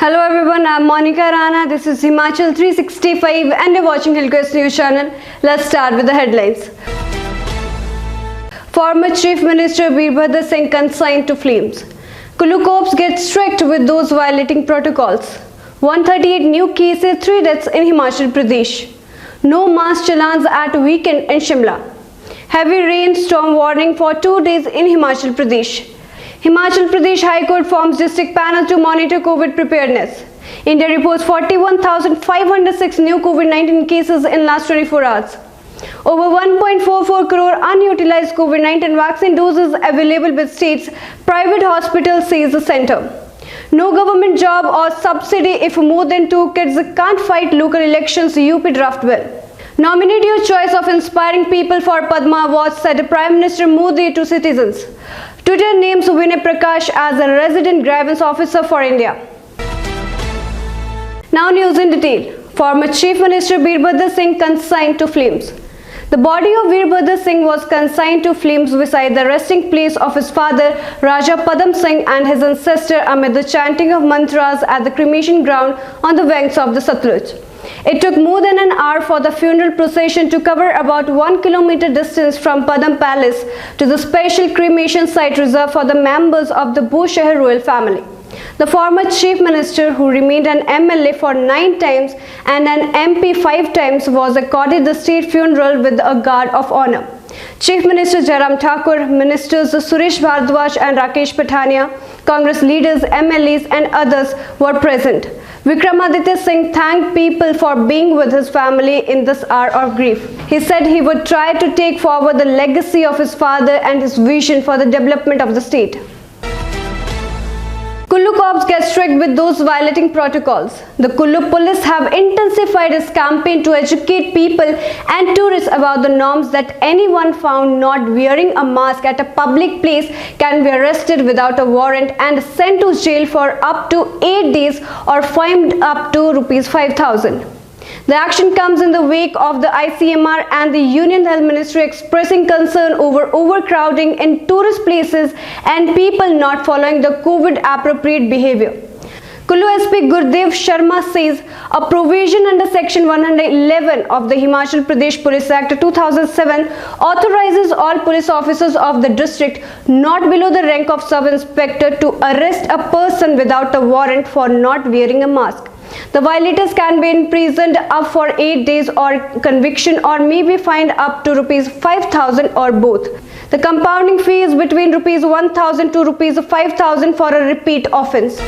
Hello everyone, I'm Monica Rana. This is Himachal 365 and you're watching Hillcrest News Channel. Let's start with the headlines. Former Chief Minister Veerbhadra Singh consigned to flames. Kullu cops get strict with those violating protocols. 138 new cases, 3 deaths in Himachal Pradesh. No mass challans at weekend in Shimla. Heavy rain storm warning for 2 days in Himachal Pradesh. Himachal Pradesh High Court forms district panel to monitor COVID preparedness. India reports 41,506 new COVID-19 cases in last 24 hours. Over 1.44 crore unutilized COVID-19 vaccine doses available with states, private hospitals, says the center. No government job or subsidy if more than 2 kids can't fight local elections, UP draft bill. Nominate your choice of inspiring people for Padma Awards, said Prime Minister Modi to citizens. Twitter names Vinay Prakash as a resident grievance officer for India. Now news in detail. Former Chief Minister Veerbhadra Singh consigned to flames. The body of Veerbhadra Singh was consigned to flames beside the resting place of his father Raja Padam Singh and his ancestor amid the chanting of mantras at the cremation ground on the banks of the Satluj. It took more than an hour for the funeral procession to cover about 1 kilometer distance from Padam Palace to the special cremation site reserved for the members of the Bhusahar royal family. The former Chief Minister, who remained an MLA for 9 times and an MP 5 times, was accorded the state funeral with a guard of honor. Chief Minister Jairam Thakur, Ministers Suresh Bhardwaj and Rakesh Pathania, Congress leaders, MLAs and others were present. Vikramaditya Singh thanked people for being with his family in this hour of grief. He said he would try to take forward the legacy of his father and his vision for the development of the state. Kullu cops get strict with those violating protocols. The Kullu police have intensified its campaign to educate people and tourists about the norms that anyone found not wearing a mask at a public place can be arrested without a warrant and sent to jail for up to 8 days or fined up to Rs 5,000. The action comes in the wake of the ICMR and the Union Health Ministry expressing concern over overcrowding in tourist places and people not following the COVID-appropriate behavior. Kullu SP Gurdev Sharma says a provision under Section 111 of the Himachal Pradesh Police Act 2007 authorizes all police officers of the district not below the rank of sub-inspector to arrest a person without a warrant for not wearing a mask. The violators can be imprisoned up for 8 days or conviction or may be fined up to Rs 5,000 or both. The compounding fee is between Rs 1,000 to Rs 5,000 for a repeat offence.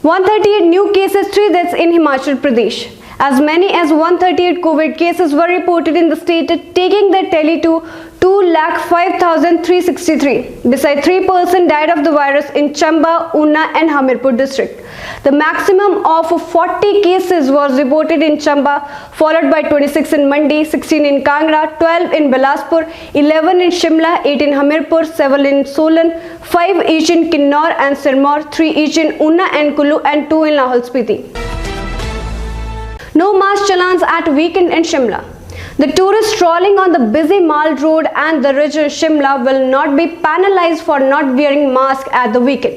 138 new cases, 3 deaths in Himachal Pradesh. As many as 138 COVID cases were reported in the state, taking the tally to 2,05,363. Besides, 3 persons died of the virus in Chamba, Una and Hamirpur district. The maximum of 40 cases was reported in Chamba, followed by 26 in Mandi, 16 in Kangra, 12 in Bilaspur, 11 in Shimla, 8 in Hamirpur, 7 in Solan, 5 each in Kinnaur and Sirmaur, 3 each in Una and Kullu and 2 in Lahaul Spiti. No mass challans at weekend in Shimla. The tourists strolling on the busy Mall Road and the ridge in Shimla will not be penalized for not wearing masks at the weekend.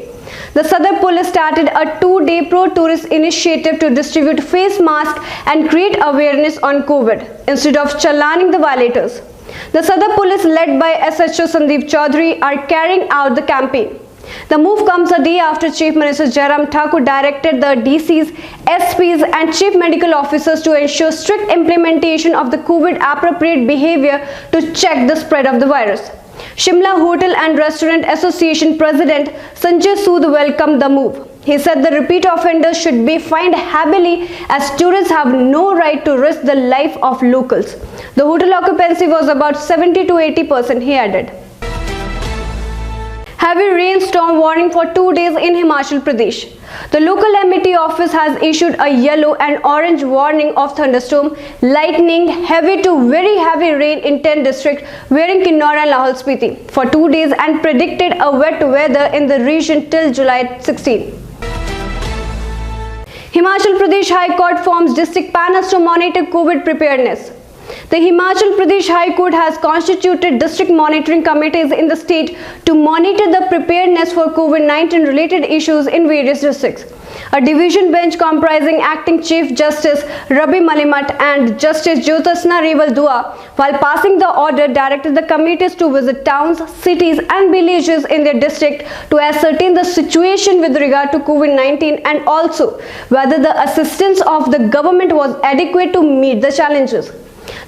The Sadar police started a 2-day pro-tourist initiative to distribute face masks and create awareness on COVID instead of challaning the violators. The Sadar police, led by SHO Sandeep Chaudhary, are carrying out the campaign. The move comes a day after Chief Minister Jairam Thakur directed the DCs, SPs and Chief Medical Officers to ensure strict implementation of the COVID-appropriate behavior to check the spread of the virus. Shimla Hotel and Restaurant Association President Sanjay Sood welcomed the move. He said the repeat offenders should be fined heavily as tourists have no right to risk the life of locals. The hotel occupancy was about 70 to 80%, he added. Heavy rainstorm warning for 2 days in Himachal Pradesh. The local MET office has issued a yellow and orange warning of thunderstorm, lightning, heavy to very heavy rain in 10 districts, wherein Kinnaur and Lahaul Spiti, for 2 days and predicted a wet weather in the region till July 16. Himachal Pradesh High Court forms district panels to monitor COVID preparedness. The Himachal Pradesh High Court has constituted district monitoring committees in the state to monitor the preparedness for COVID-19 related issues in various districts. A division bench comprising acting Chief Justice Rabi Malimat and Justice Jyotsna Rival Dua, while passing the order, directed the committees to visit towns, cities and villages in their district to ascertain the situation with regard to COVID-19 and also whether the assistance of the government was adequate to meet the challenges.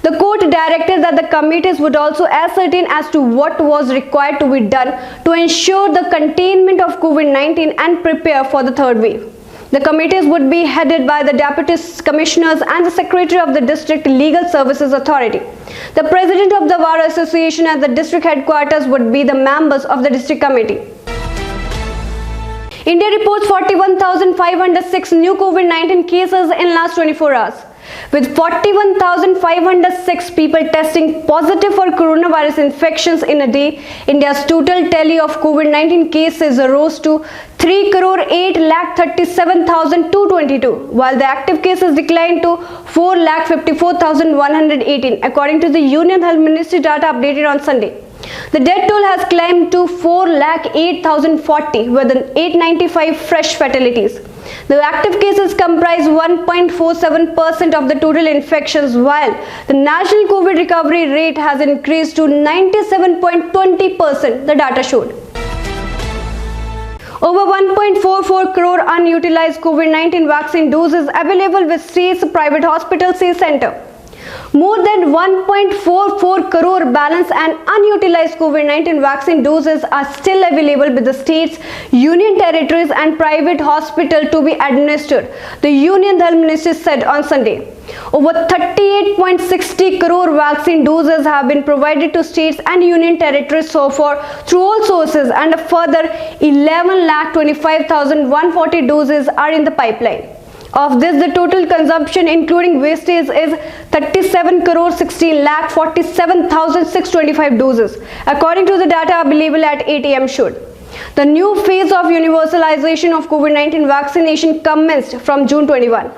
The court directed that the committees would also ascertain as to what was required to be done to ensure the containment of COVID-19 and prepare for the third wave. The committees would be headed by the Deputy Commissioners and the Secretary of the District Legal Services Authority. The President of the Bar Association at the district headquarters would be the members of the district committee. India reports 41,506 new COVID-19 cases in last 24 hours. With 41,506 people testing positive for coronavirus infections in a day, India's total tally of COVID-19 cases rose to 3,837,222, while the active cases declined to 4,54,118, according to the Union Health Ministry data updated on Sunday. The death toll has climbed to 4,08,040 with 895 fresh fatalities. The active cases comprise 1.47% of the total infections, while the national COVID recovery rate has increased to 97.20%, the data showed. Over 1.44 crore unutilized COVID-19 vaccine doses available with states' private hospitals, says Centre. More than 1.44 crore balance and unutilized COVID-19 vaccine doses are still available with the states, union territories and private hospitals to be administered, the Union Health Ministry said on Sunday. Over 38.60 crore vaccine doses have been provided to states and union territories so far through all sources, and a further 11,25,140 doses are in the pipeline. Of this, the total consumption including wastage is 37,60,47,625 doses, according to the data available at ATM showed. The new phase of universalization of COVID-19 vaccination commenced from June 21.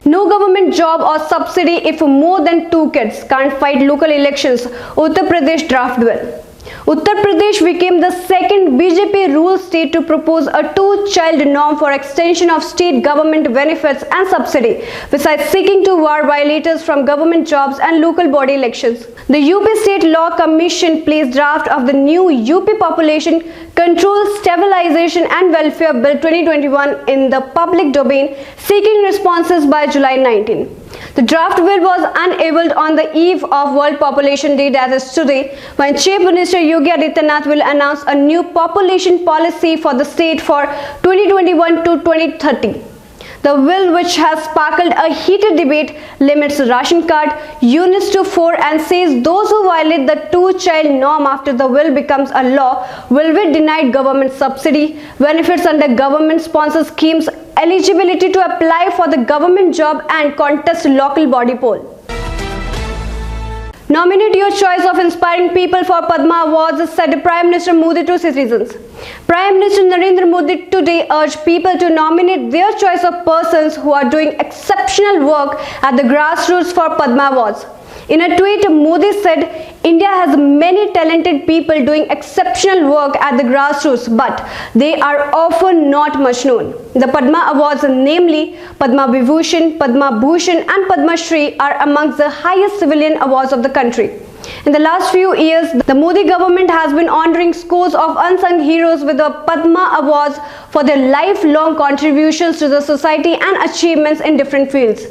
No government job or subsidy if more than 2 kids can't fight local elections, Uttar Pradesh draft bill. Uttar Pradesh became the second BJP-ruled state to propose a 2-child norm for extension of state government benefits and subsidy, besides seeking to bar violators from government jobs and local body elections. The UP State Law Commission placed draft of the new UP Population Control, Stabilization and Welfare Bill 2021 in the public domain, seeking responses by July 19. The draft bill was unveiled on the eve of World Population Day, that is today, when Chief Minister Yogi Adityanath will announce a new population policy for the state for 2021 to 2030. The bill, which has sparked a heated debate, limits ration card units to 4 and says those who violate the 2-child norm after the bill becomes a law will be denied government subsidy, benefits under government-sponsored schemes, eligibility to apply for the government job and contest local body poll. Nominate your choice of inspiring people for Padma Awards, said Prime Minister Modi to citizens. Prime Minister Narendra Modi today urged people to nominate their choice of persons who are doing exceptional work at the grassroots for Padma Awards. In a tweet, Modi said, India has many talented people doing exceptional work at the grassroots, but they are often not much known. The Padma Awards, namely Padma Vibhushan, Padma Bhushan and Padma Shri, are amongst the highest civilian awards of the country. In the last few years, the Modi government has been honoring scores of unsung heroes with the Padma Awards for their lifelong contributions to the society and achievements in different fields.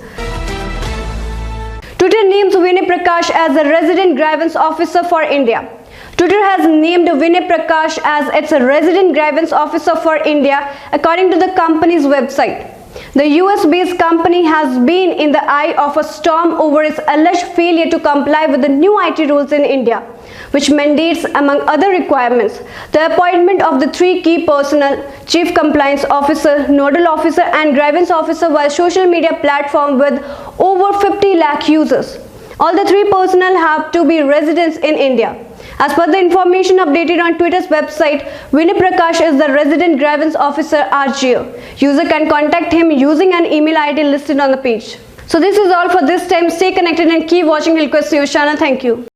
Twitter names Vinay Prakash as the resident grievance officer for India. Twitter has named Vinay Prakash as its resident grievance officer for India, according to the company's website. The US-based company has been in the eye of a storm over its alleged failure to comply with the new IT rules in India, which mandates, among other requirements, the appointment of the 3 key personnel: Chief Compliance Officer, Nodal Officer and Grievance Officer via social media platform with over 50 lakh users. All the 3 personnel have to be residents in India. As per the information updated on Twitter's website, Vinay Prakash is the resident grievance officer RGO. User can contact him using an email ID listed on the page. So this is all for this time. Stay connected and keep watching Hillquest News channel. Thank you.